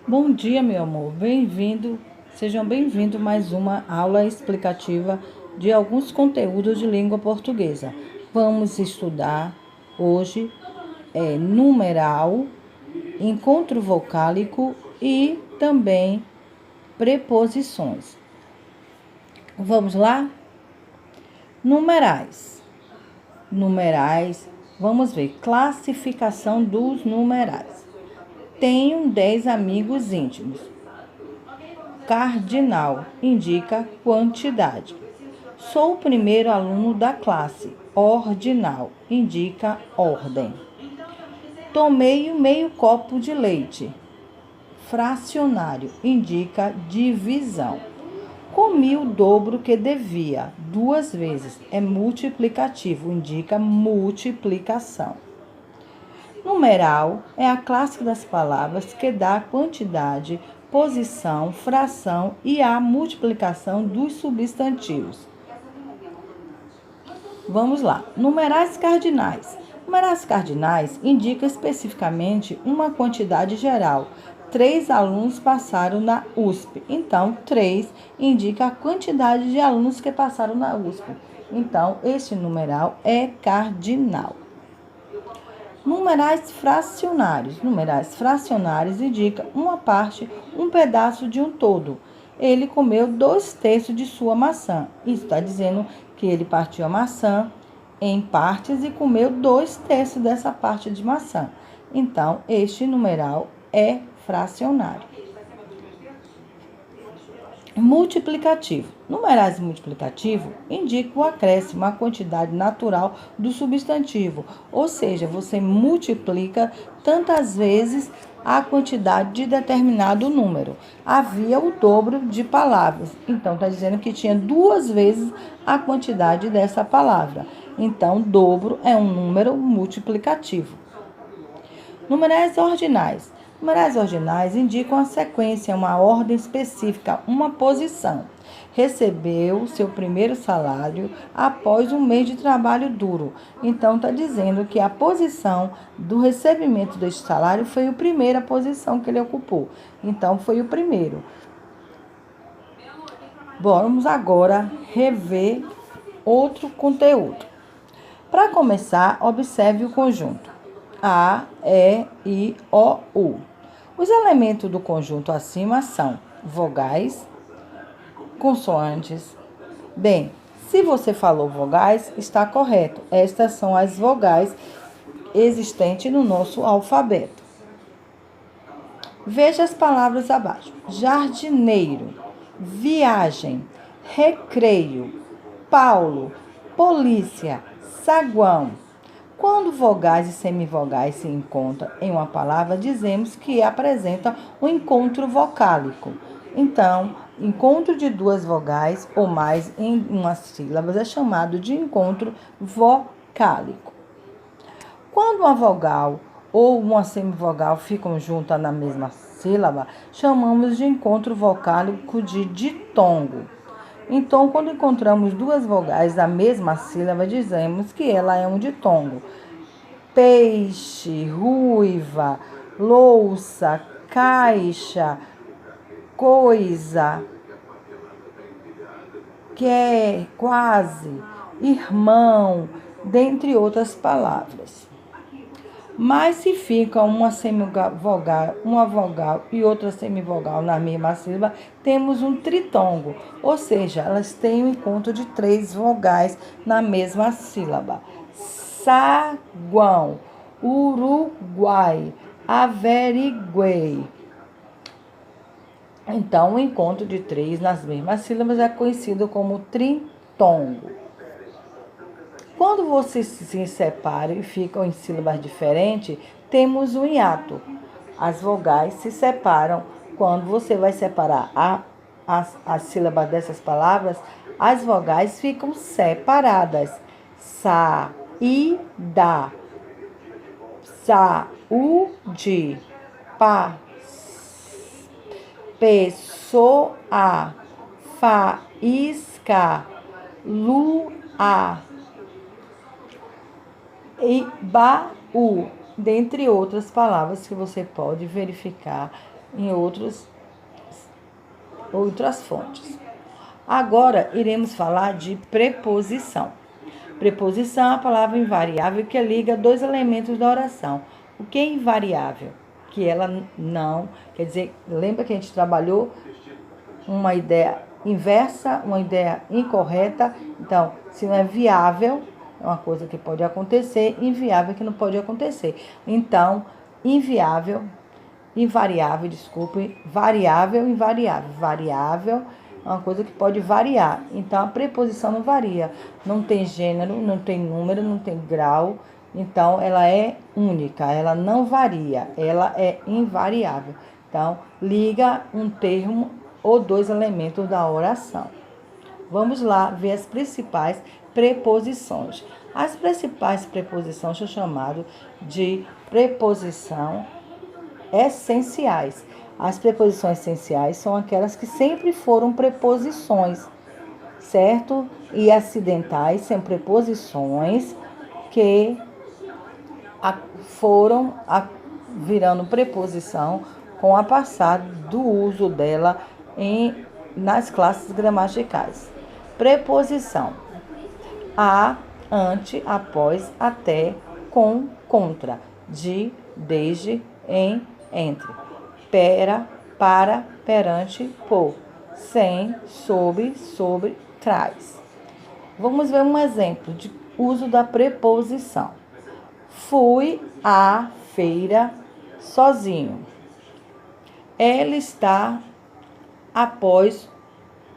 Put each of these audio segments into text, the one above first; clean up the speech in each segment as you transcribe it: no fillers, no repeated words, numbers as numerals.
Bom dia, meu amor. Bem-vindo. Sejam bem-vindos a mais uma aula explicativa de alguns conteúdos de língua portuguesa. Vamos estudar hoje numeral, encontro vocálico e também preposições. Vamos lá? Numerais. Numerais. Vamos ver. Classificação dos numerais. Tenho 10 amigos íntimos. Cardinal indica quantidade. Sou o primeiro aluno da classe. Ordinal indica ordem. Tomei meio copo de leite. Fracionário indica divisão. Comi o dobro que devia, 2 vezes. É multiplicativo, indica multiplicação. Numeral é a classe das palavras que dá a quantidade, posição, fração e a multiplicação dos substantivos. Vamos lá. Numerais cardinais. Numerais cardinais indicam especificamente uma quantidade geral. 3 alunos passaram na USP. Então, 3 indica a quantidade de alunos que passaram na USP. Então, este numeral é cardinal. Numerais fracionários. Numerais fracionários indica uma parte, um pedaço de um todo. Ele comeu 2/3 de sua maçã. Isso está dizendo que ele partiu a maçã em partes e comeu 2/3 dessa parte de maçã. Então, este numeral é fracionário. Multiplicativo. Numerais multiplicativos indicam o acréscimo à quantidade natural do substantivo, ou seja, você multiplica tantas vezes a quantidade de determinado número. Havia o dobro de palavras, então está dizendo que tinha 2 vezes a quantidade dessa palavra. Então, dobro é um número multiplicativo. Numerais ordinais. Numerais ordinais indicam a sequência, uma ordem específica, uma posição. Recebeu seu primeiro salário após um mês de trabalho duro. Então, está dizendo que a posição do recebimento deste salário foi a primeira posição que ele ocupou. Então, foi o primeiro. Vamos agora rever outro conteúdo. Para começar, observe o conjunto A, E, I, O, U. Os elementos do conjunto acima são vogais, consoantes. Bem, se você falou vogais, está correto. Estas são as vogais existentes no nosso alfabeto. Veja as palavras abaixo. Jardineiro, viagem, recreio, Paulo, polícia, saguão. Quando vogais e semivogais se encontram em uma palavra, dizemos que apresenta um encontro vocálico. Então, encontro de 2 vogais ou mais em uma sílaba é chamado de encontro vocálico. Quando uma vogal ou uma semivogal ficam juntas na mesma sílaba, chamamos de encontro vocálico de ditongo. Então, quando encontramos 2 vogais da mesma sílaba, dizemos que ela é um ditongo. Peixe, ruiva, louça, caixa, coisa, quer, quase, irmão, dentre outras palavras. Mas se fica uma semivogal, uma vogal e outra semivogal na mesma sílaba, temos um tritongo, ou seja, elas têm um encontro de 3 vogais na mesma sílaba. Saguão, Uruguai, averiguei. Então, o encontro de 3 nas mesmas sílabas é conhecido como tritongo. Quando vocês se separam e ficam em sílabas diferentes, temos um hiato. As vogais se separam. Quando você vai separar a sílaba dessas palavras, as vogais ficam separadas. Saída, saúde, pessoa, faísca, lua, baú, dentre outras palavras que você pode verificar em outras fontes. Agora, iremos falar de preposição. Preposição é a palavra invariável que liga dois elementos da oração. O que é invariável? Que ela não, quer dizer, lembra que a gente trabalhou uma ideia inversa, uma ideia incorreta. Então, se não é viável, é uma coisa que pode acontecer, inviável que não pode acontecer. Então, variável, invariável. Variável é uma coisa que pode variar. Então, a preposição não varia. Não tem gênero, não tem número, não tem grau. Então, ela é única, ela não varia, ela é invariável. Então, liga um termo ou dois elementos da oração. Vamos lá ver as principais preposições. As principais preposições são chamadas de preposição essenciais. As preposições essenciais são aquelas que sempre foram preposições, certo? E acidentais são preposições que foram virando preposição com a passar do uso dela nas classes gramaticais. Preposição: a, ante, após, até, com, contra, de, desde, em, entre, para, perante, por, sem, sobre, traz. Vamos ver um exemplo de uso da preposição. Fui à feira sozinho. Ela está após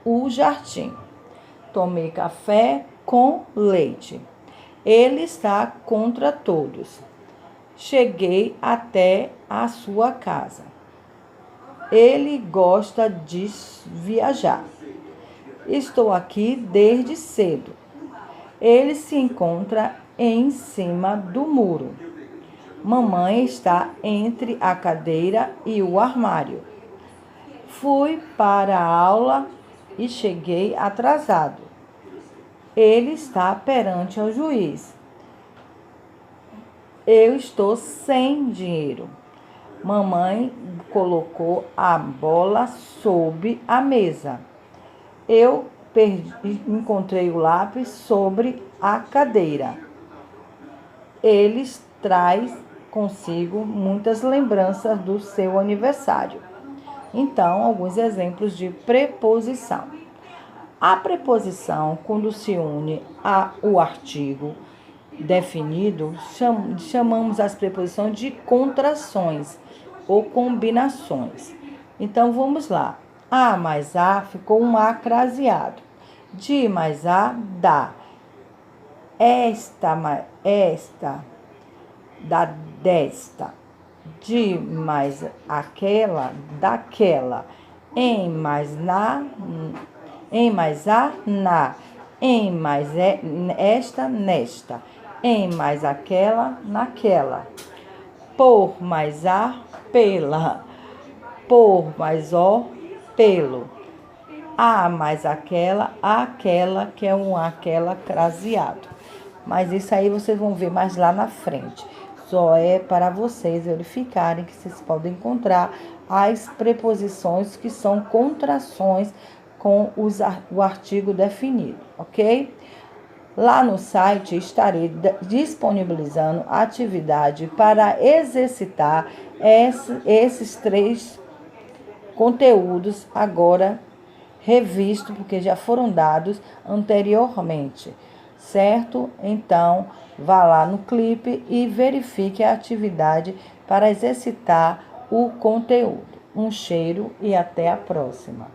o jardim. Tomei café com leite. Ele está contra todos. Cheguei até a sua casa. Ele gosta de viajar. Estou aqui desde cedo. Ele se encontra em cima do muro. Mamãe está entre a cadeira e o armário. Fui para a aula e cheguei atrasado. Ele está perante o juiz. Eu estou sem dinheiro. Mamãe colocou a bola sob a mesa. Eu encontrei o lápis sobre a cadeira. Eles traz consigo muitas lembranças do seu aniversário. Então, alguns exemplos de preposição. A preposição, quando se une ao artigo definido, chamamos as preposições de contrações ou combinações. Então, vamos lá. A mais a ficou um a craseado. De mais a, dá. Esta, dá desta. De mais aquela, daquela. Em mais a, na. Em mais esta, nesta. Em mais aquela, naquela. Por mais a, pela. Por mais o, pelo. A mais aquela que é um aquela craseado. Mas isso aí vocês vão ver mais lá na frente. Só é para vocês verificarem que vocês podem encontrar as preposições que são contrações com o artigo definido, ok? Lá no site estarei disponibilizando atividade para exercitar esses 3 conteúdos agora revisto, porque já foram dados anteriormente, certo? Então, vá lá no clipe e verifique a atividade para exercitar o conteúdo. Um cheiro e até a próxima.